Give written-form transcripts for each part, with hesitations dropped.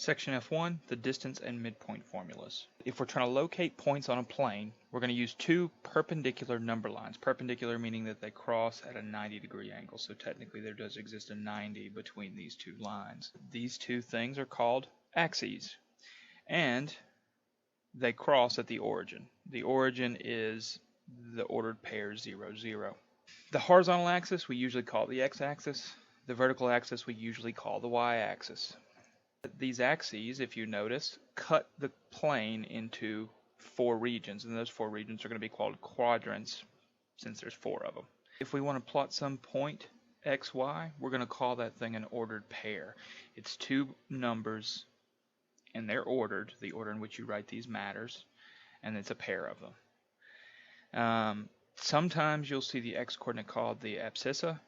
Section F1, the distance and midpoint formulas. If we're trying to locate points on a plane, we're going to use two perpendicular number lines. Perpendicular meaning that they cross at a 90-degree angle, so technically there does exist a 90 between these two lines. These two things are called axes, and they cross at the origin. The origin is the ordered pair 0, 0. The horizontal axis we usually call the x-axis. The vertical axis we usually call the y-axis. These axes, if you notice, cut the plane into 4 regions, and those 4 regions are going to be called quadrants since there's 4 of them. If we want to plot some point xy, we're going to call that thing an ordered pair. It's 2 numbers and they're ordered. The order in which you write these matters, and it's a pair of them. Sometimes you'll see the x-coordinate called the abscissa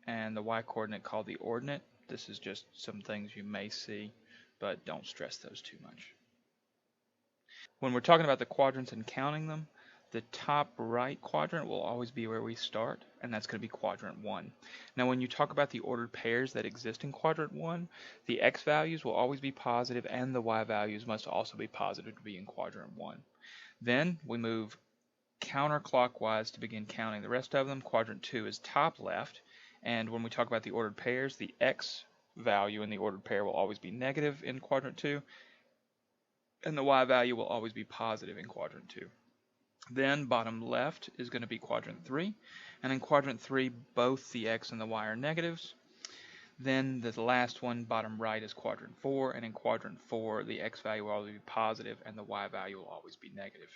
and the y-coordinate called the ordinate. This is just some things you may see, but don't stress those too much. When we're talking about the quadrants and counting them, the top right quadrant will always be where we start, and that's going to be quadrant 1. Now when you talk about the ordered pairs that exist in quadrant 1, the x values will always be positive and the y values must also be positive to be in quadrant 1. Then we move counterclockwise to begin counting the rest of them. Quadrant 2 is top left, and when we talk about the ordered pairs, the x value in the ordered pair will always be negative in quadrant 2, and the y value will always be positive in quadrant 2. Then bottom left is going to be quadrant 3, and in quadrant 3 both the x and the y are negatives. Then the last one, bottom right, is quadrant 4, and in quadrant 4 the x value will always be positive and the y value will always be negative.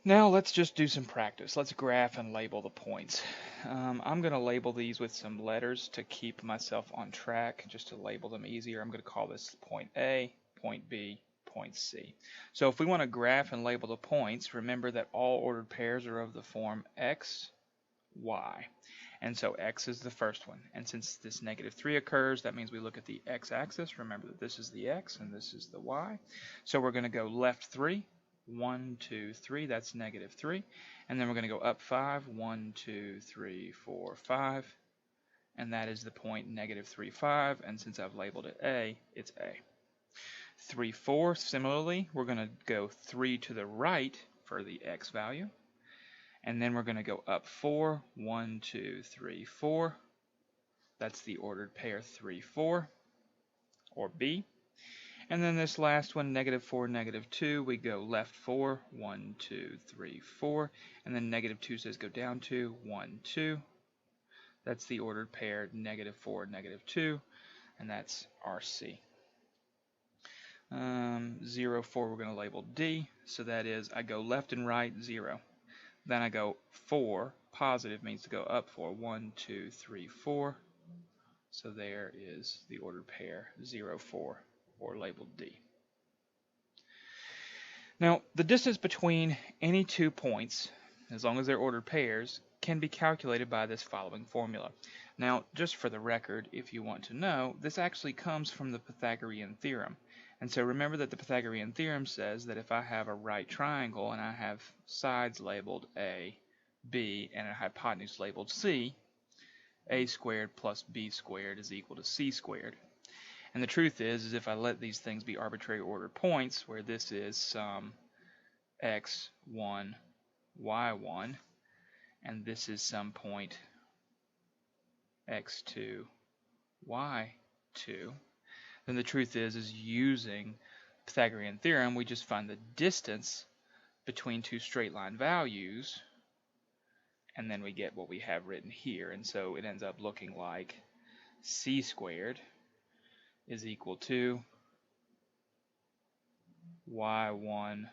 Now let's just do some practice. Let's graph and label the points. I'm going to label these with some letters to keep myself on track, just to label them easier. I'm going to call this point A, point B, point C. So if we want to graph and label the points, remember that all ordered pairs are of the form x, y. And so x is the first one. And since this -3 occurs, that means we look at the x-axis. Remember that this is the x and this is the y. So we're going to go left 3. 1, 2, 3, that's -3, and then we're going to go up 5, 1, 2, 3, 4, 5, and that is the point -3, 5, and since I've labeled it A, it's A. 3, 4, similarly, we're going to go 3 to the right for the x value, and then we're going to go up 4, 1, 2, 3, 4, that's the ordered pair 3, 4, or B. And then this last one, -4, -2, we go left 4, 1, 2, 3, 4, and then -2 says go down 2, 1, 2. That's the ordered pair -4, -2, and that's RC. 0, 4 we're going to label D, so that is I go left and right 0. Then I go 4, positive means to go up 4, 1, 2, 3, 4. So there is the ordered pair 0, 4. Or labeled D. Now, the distance between any 2 points, as long as they're ordered pairs, can be calculated by this following formula. Now, just for the record, if you want to know, this actually comes from the Pythagorean theorem. And so remember that the Pythagorean theorem says that if I have a right triangle and I have sides labeled A, B, and a hypotenuse labeled C, A squared plus B squared is equal to C squared. And the truth is if I let these things be arbitrary ordered points, where this is some x1, y1, and this is some point x2, y2, then the truth is using Pythagorean theorem, we just find the distance between 2 straight line values, and then we get what we have written here. And so it ends up looking like c squared is equal to y1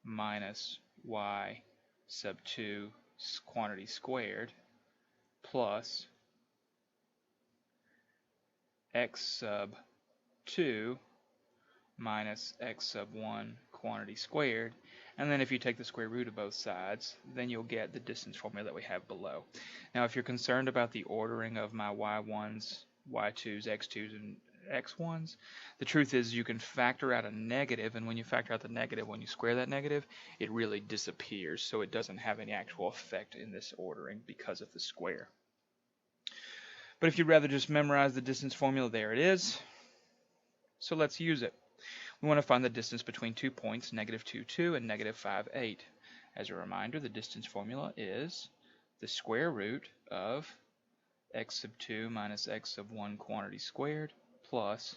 minus y sub 2 quantity squared plus x sub 2 minus x sub 1 quantity squared. And then if you take the square root of both sides, then you'll get the distance formula that we have below. Now if you're concerned about the ordering of my y1s, y2s, x2s, and x1s, the truth is you can factor out a negative, and when you factor out the negative, when you square that negative, it really disappears, so it doesn't have any actual effect in this ordering because of the square. But if you'd rather just memorize the distance formula, there it is. So let's use it. We want to find the distance between 2 points, -2, 2, and -5, 8. As a reminder, the distance formula is the square root of x sub 2 minus x sub 1 quantity squared plus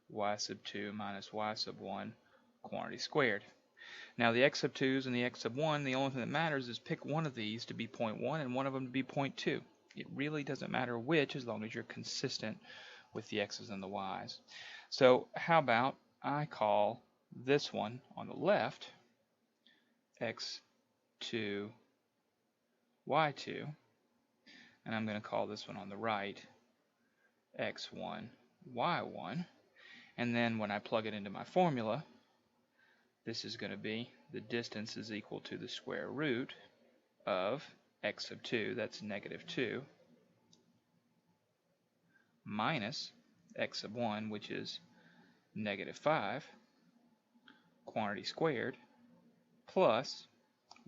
y sub 2 minus y sub 1 quantity squared. Now the x sub 2's and the x sub 1, the only thing that matters is pick one of these to be 0.1 and one of them to be 0.2. It really doesn't matter which as long as you're consistent with the x's and the y's. So how about I call this one on the left x2, y2, and I'm going to call this one on the right x1, y1, and then when I plug it into my formula, this is going to be the distance is equal to the square root of x sub 2, that's -2, minus x sub 1, which is -5, quantity squared, plus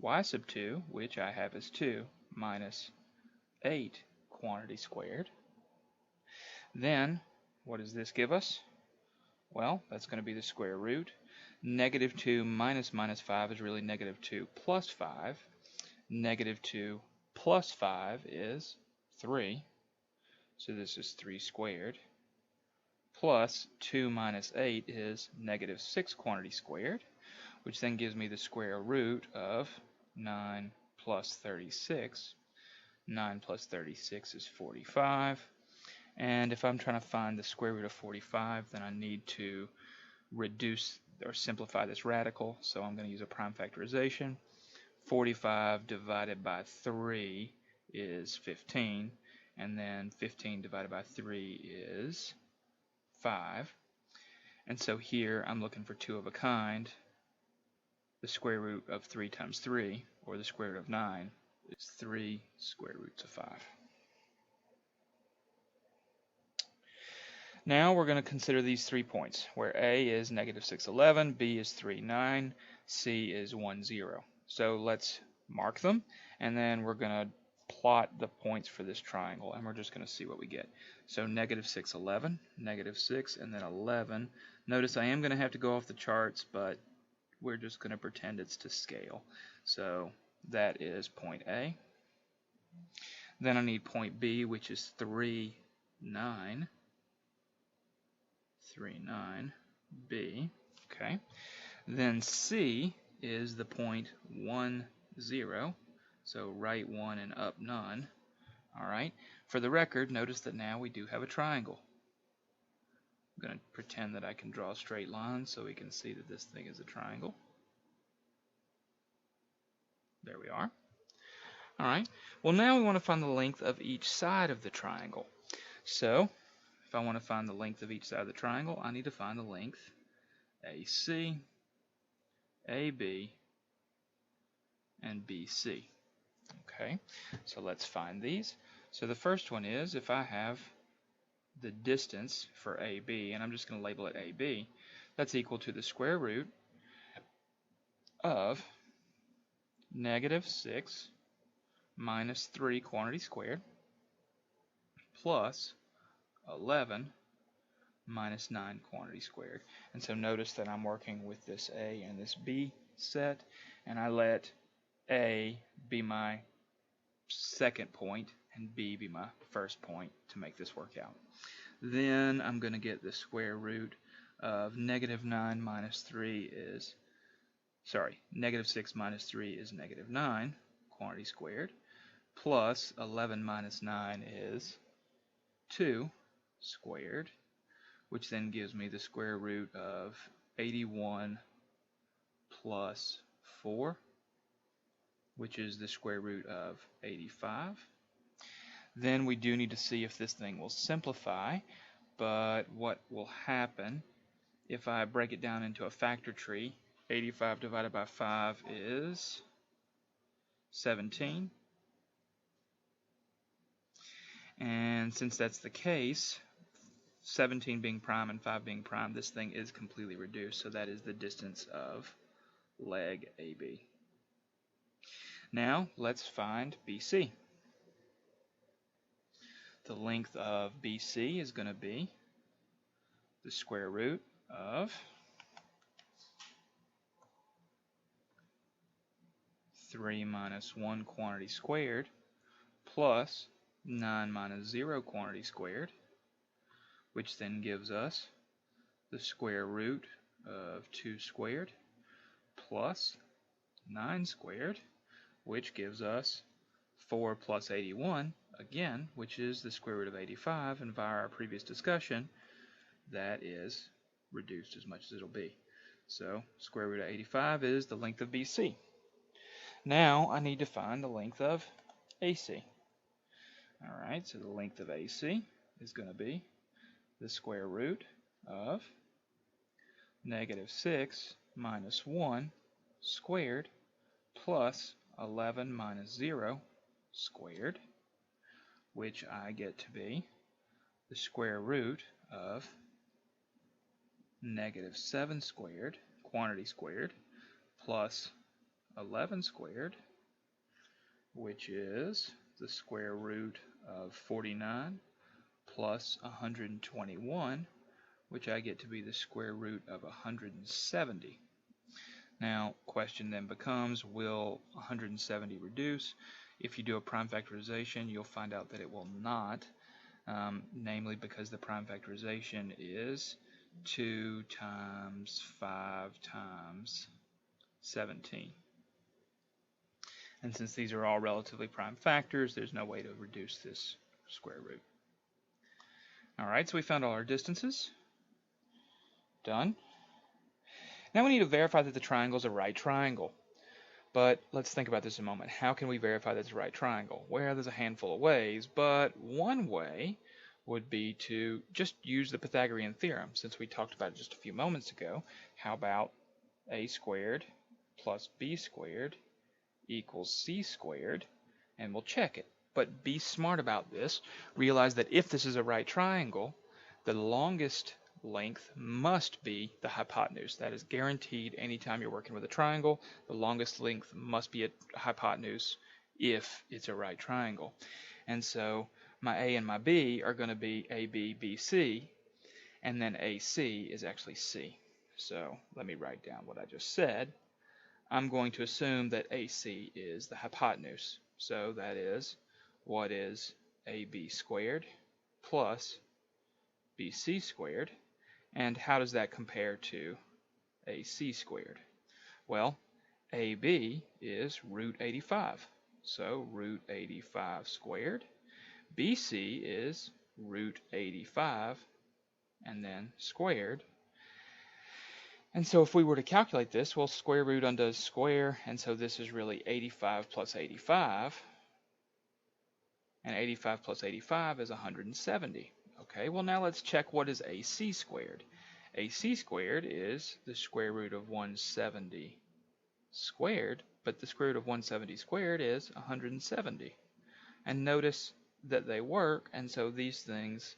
y sub 2, which I have as 2, minus 8 quantity squared. Then, what does this give us? Well, that's going to be the square root. -2 minus -5 is really -2 plus 5. -2 plus 5 is 3. So this is 3 squared. Plus 2 minus 8 is -6 quantity squared, which then gives me the square root of 9 plus 36. 9 plus 36 is 45. And if I'm trying to find the square root of 45, then I need to reduce or simplify this radical. So I'm going to use a prime factorization. 45 divided by 3 is 15. And then 15 divided by 3 is 5. And so here I'm looking for 2 of a kind. The square root of 3 times 3, or the square root of 9, is 3 square roots of 5. Now we're going to consider these 3 points, where A is -6, 11, B is 3, 9, C is 1, 0. So let's mark them, and then we're going to plot the points for this triangle, and we're just going to see what we get. So -6, 11, -6, and then 11. Notice I am going to have to go off the charts, but we're just going to pretend it's to scale. So that is point A. Then I need point B, which is 3, 9. 3, 9, B. Okay. Then C is the point 1, 0. So right 1 and up none. All right. For the record, notice that now we do have a triangle. I'm going to pretend that I can draw a straight line so we can see that this thing is a triangle. There we are. All right. Well, now we want to find the length of each side of the triangle. So if I want to find the length of each side of the triangle, I need to find the length AC, AB, and BC. Okay, so let's find these. So the first one is if I have the distance for AB, and I'm just going to label it AB, that's equal to the square root of -6 minus 3 quantity squared plus 11 minus 9 quantity squared. And so notice that I'm working with this A and this B set, and I let A be my second point and B be my first point to make this work out. Then I'm going to get the square root of -9 minus 3 is, -6 minus 3 is -9 quantity squared, plus 11 minus 9 is 2 squared, which then gives me the square root of 81 plus 4, which is the square root of 85. Then we do need to see if this thing will simplify, but what will happen if I break it down into a factor tree? 85 divided by 5 is 17. And since that's the case, 17 being prime and 5 being prime, this thing is completely reduced, so that is the distance of leg AB. Now let's find BC. the length of BC is going to be the square root of 3 minus 1 quantity squared plus 9 minus 0 quantity squared, which then gives us the square root of 2 squared plus 9 squared, which gives us 4 plus 81, again, which is the square root of 85, and via our previous discussion, that is reduced as much as it'll be. So square root of 85 is the length of BC. Now I need to find the length of AC. Alright, so the length of AC is going to be the square root of negative 6 minus 1 squared plus 11 minus 0 squared, which I get to be the square root of negative 7 squared, quantity squared, plus 11 squared, which is the square root of 49 plus 121, which I get to be the square root of 170. Now, question then becomes, will 170 reduce? If you do a prime factorization, you'll find out that it will not, namely because the prime factorization is 2 times 5 times 17. And since these are all relatively prime factors, there's no way to reduce this square root. Alright, so we found all our distances. Done. Now we need to verify that the triangle is a right triangle. But let's think about this a moment. How can we verify that it's a right triangle? Well, there's a handful of ways, but one way would be to just use the Pythagorean theorem. Since we talked about it just a few moments ago, how about a squared plus b squared equals c squared, and we'll check it. But be smart about this. Realize that if this is a right triangle, the longest length must be the hypotenuse. That is guaranteed anytime you're working with a triangle. The longest length must be a hypotenuse if it's a right triangle. And so my A and my B are going to be AB, BC, and then AC is actually C. So let me write down what I just said. I'm going to assume that AC is the hypotenuse. So that is, what is AB squared plus BC squared? And how does that compare to AC squared? Well, AB is root 85. So root 85 squared. BC is root 85 and then squared. And so if we were to calculate this, well, square root undoes square, and so this is really 85 plus 85. And 85 plus 85 is 170. Okay, well now let's check what is AC squared. AC squared is the square root of 170 squared, but the square root of 170 squared is 170. And notice that they work, and so these things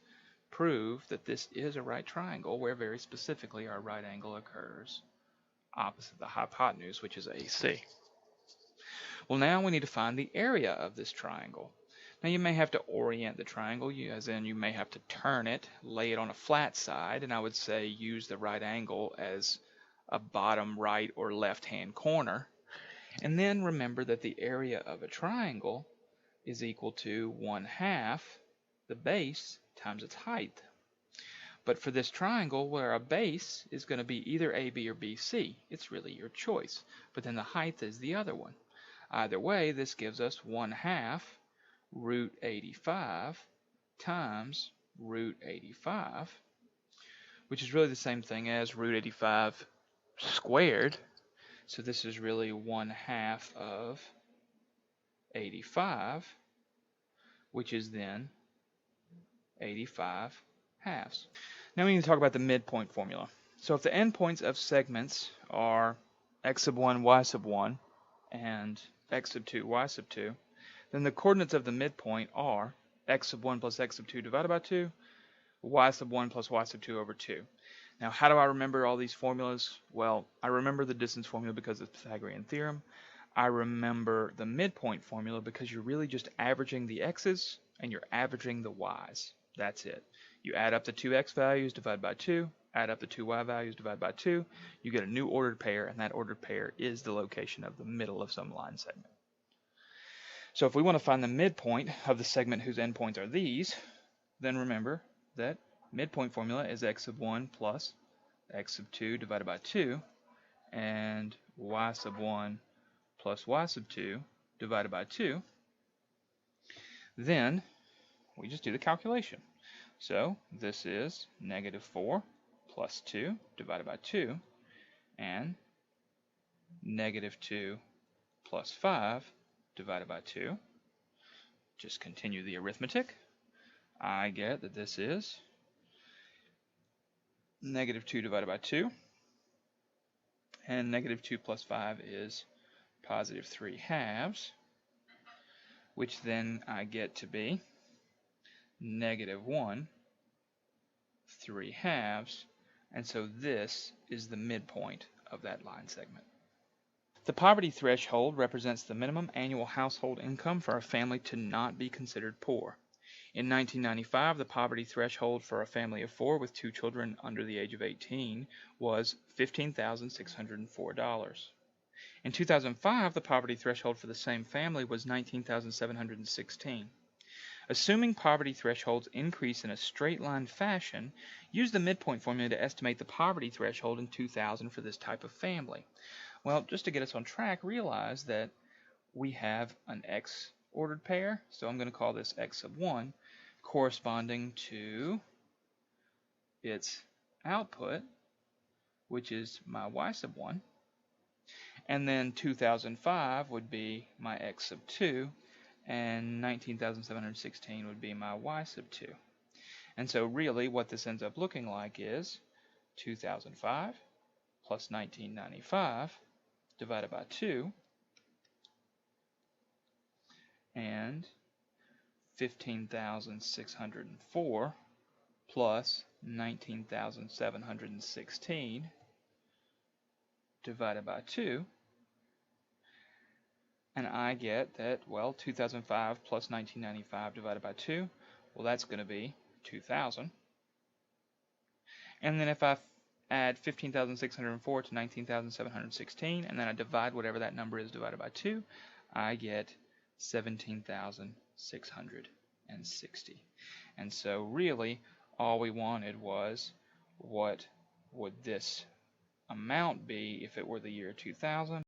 prove that this is a right triangle, where very specifically our right angle occurs opposite the hypotenuse, which is AC. Well, now we need to find the area of this triangle. Now you may have to orient the triangle, as in you may have to turn it, lay it on a flat side, and I would say use the right angle as a bottom right or left hand corner. And then remember that the area of a triangle is equal to 1/2 the base times its height. But for this triangle, where a base is going to be either AB or BC, it's really your choice. But then the height is the other one. Either way, this gives us 1/2 root 85 times root 85, which is really the same thing as root 85 squared. So this is really 1/2 of 85, which is then 85 halves. Now we need to talk about the midpoint formula. So if the endpoints of segments are x sub 1, y sub 1, and x sub 2, y sub 2, then the coordinates of the midpoint are x sub 1 plus x sub 2 divided by 2, y sub 1 plus y sub 2 over 2. Now, how do I remember all these formulas? Well, I remember the distance formula because of the Pythagorean theorem. I remember the midpoint formula because you're really just averaging the x's and you're averaging the y's. That's it. You add up the two x values, divide by 2, add up the two y values, divide by 2, you get a new ordered pair, and that ordered pair is the location of the middle of some line segment. So if we want to find the midpoint of the segment whose endpoints are these, then remember that midpoint formula is x sub 1 plus x sub 2 divided by 2, and y sub 1 plus y sub 2 divided by 2. Then we just do the calculation. So this is negative 4 plus 2 divided by 2, and negative 2 plus 5 divided by 2. Just continue the arithmetic. I get that this is negative 2 divided by 2, and negative 2 plus 5 is positive 3 halves, which then I get to be negative 1 3 halves, and so this is the midpoint of that line segment. The poverty threshold represents the minimum annual household income for a family to not be considered poor. In 1995, the poverty threshold for a family of 4 with 2 children under the age of 18 was $15,604. In 2005, the poverty threshold for the same family was $19,716. Assuming poverty thresholds increase in a straight line fashion, use the midpoint formula to estimate the poverty threshold in 2000 for this type of family. Well, just to get us on track, realize that we have an x ordered pair, so I'm going to call this x sub 1, corresponding to its output, which is my y sub 1, and then 2005 would be my x sub 2, and 19,716 would be my y sub 2. And so really what this ends up looking like is 2005 plus 1995 divided by 2, and 15,604 plus 19,716 divided by 2, and I get that, well, 2005 plus 1995 divided by 2, well, that's going to be 2,000. And then if I add 15,604 to 19,716, and then I divide whatever that number is divided by 2, I get 17,660. And so really, all we wanted was, what would this amount be if it were the year 2000?